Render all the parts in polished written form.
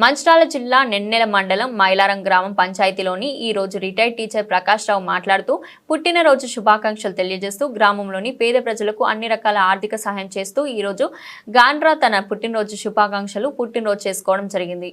మంచిర్యాల జిల్లా నెన్నెల మండలం మైలారం గ్రామం పంచాయతీలోని ఈ రోజు రిటైర్డ్ టీచర్ ప్రకాష్ రావు మాట్లాడుతూ పుట్టినరోజు శుభాకాంక్షలు తెలియజేస్తూ గ్రామంలోని పేద ప్రజలకు అన్ని రకాల ఆర్థిక సహాయం చేస్తూ ఈ రోజు గాండ్రా తన పుట్టినరోజు శుభాకాంక్షలు పుట్టినరోజు చేసుకోవడం జరిగింది।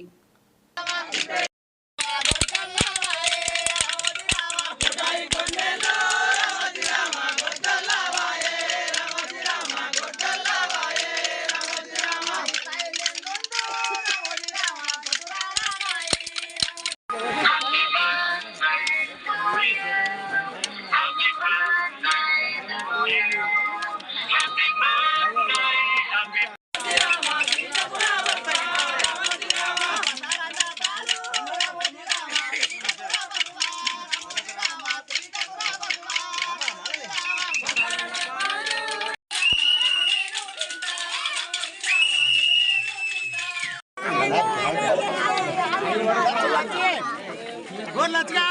Let's go!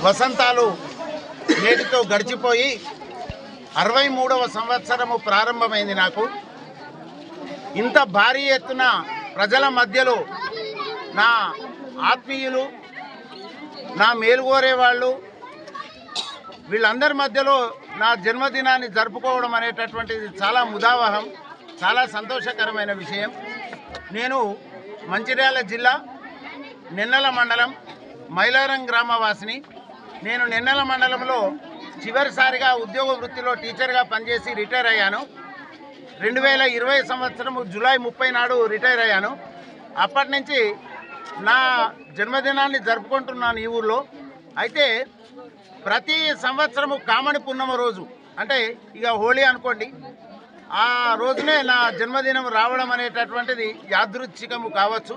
వసంతాలు నేటితో గడిచిపోయి 63వ సంవత్సరము ప్రారంభమైంది। నాకు ఇంత భారీ ఎత్తున ప్రజల మధ్యలో నా ఆత్మీయులు, నా మేలుగోరే వాళ్ళు, వీళ్ళందరి మధ్యలో నా జన్మదినాన్ని జరుపుకోవడం అనేటటువంటిది చాలా ముదావహం, చాలా సంతోషకరమైన విషయం। నేను మంచిర్యాల జిల్లా నెన్నెల మండలం మైలారం గ్రామవాసిని। నేను నెన్నెల మండలంలో చివరిసారిగా ఉద్యోగ వృత్తిలో టీచర్గా పనిచేసి రిటైర్ అయ్యాను। 2020 సంవత్సరం జూలై 30 నాడు రిటైర్ అయ్యాను। అప్పటి నుంచి నా జన్మదినాన్ని జరుపుకుంటున్నాను ఈ ఊళ్ళో। అయితే ప్రతి సంవత్సరము కామని పున్నమ రోజు, అంటే ఇక హోళీ అనుకోండి, ఆ రోజునే నా జన్మదినం రావడం అనేటటువంటిది యాదృచ్ఛికము కావచ్చు।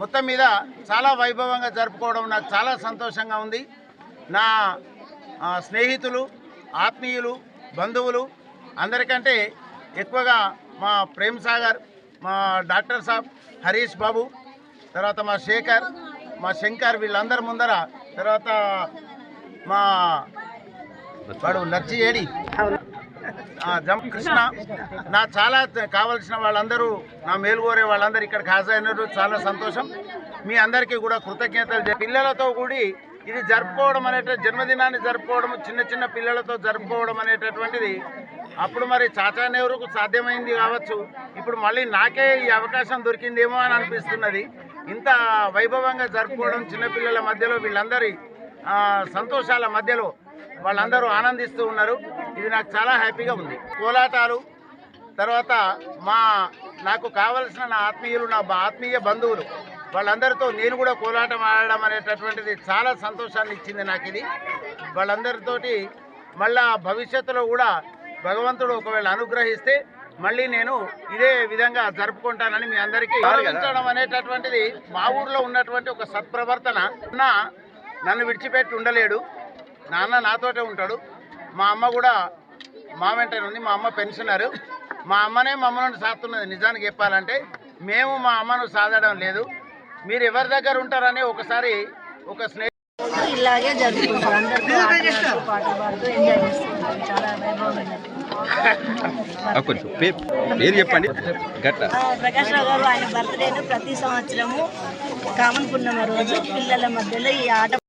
మొత్తం మీద చాలా వైభవంగా జరుపుకోవడం నాకు చాలా సంతోషంగా ఉంది। నా స్నేహితులు, ఆత్మీయులు, బంధువులు అందరికంటే ఎక్కువగా మా ప్రేమ్ సాగర్, మా డాక్టర్ సాబ్, హరీష్ బాబు, తర్వాత మా శేఖర్, మా శంకర్, వీళ్ళందరి ముందర, తర్వాత మా వాడు నచ్చి ఏడి జం కృష్ణ, నా చాలా కావాల్సిన వాళ్ళందరూ, నా మేలుగోరే వాళ్ళందరూ ఇక్కడికి హాజరైనారు, చాలా సంతోషం। మీ అందరికీ కూడా కృతజ్ఞతలు। పిల్లలతో కూడి ఇది జరుపుకోవడం జన్మదినాన్ని జరుపుకోవడం, చిన్న చిన్న పిల్లలతో జరుపుకోవడం అనేటటువంటిది అప్పుడు మరి చాచా నెహ్రూకు సాధ్యమైంది కావచ్చు, ఇప్పుడు మళ్ళీ నాకే ఈ అవకాశం దొరికిందేమో అని అనిపిస్తున్నది। ఇంత వైభవంగా జరుపుకోవడం, చిన్నపిల్లల మధ్యలో, వీళ్ళందరి సంతోషాల మధ్యలో వాళ్ళందరూ ఆనందిస్తూ ఉన్నారు। ఇది నాకు చాలా హ్యాపీగా ఉంది। కోలాటాలు, తర్వాత నాకు కావలసిన నా ఆత్మీయులు, నా ఆత్మీయ బంధువులు, వాళ్ళందరితో నేను కూడా కోలాటం ఆడడం అనేటటువంటిది చాలా సంతోషాన్ని ఇచ్చింది నాకు ఇది। వాళ్ళందరితోటి మళ్ళా భవిష్యత్తులో కూడా భగవంతుడు ఒకవేళ అనుగ్రహిస్తే మళ్ళీ నేను ఇదే విధంగా జరుపుకుంటానని మీ అందరికీ గౌరవించడం అనేటటువంటిది మా ఊర్లో ఉన్నటువంటి ఒక సత్ప్రవర్తన। నన్ను విడిచిపెట్టి ఉండలేడు, నాన్న నాతోటే ఉంటాడు। మా అమ్మ కూడా మా వెంటనే ఉంది, మా అమ్మ పెన్షనరు। మా అమ్మనే మమ్మల్ని సాస్తున్నది। నిజానికి చెప్పాలంటే మేము మా అమ్మను సాధడం లేదు। మీరు ఎవరి దగ్గర ఉంటారని ఒకసారి ఒక ఇలాగే జరుపుకుంటారు, అందరూ పాటలు పాడుతూ ఎంజాయ్ చేస్తుంటారు, చాలా వైభవంగా। చెప్పండి। ప్రకాష్ రావు గారు ఆయన బర్త్డేను ప్రతి సంవత్సరము కామన్ పున్నమ రోజు పిల్లల మధ్యలో ఈ ఆట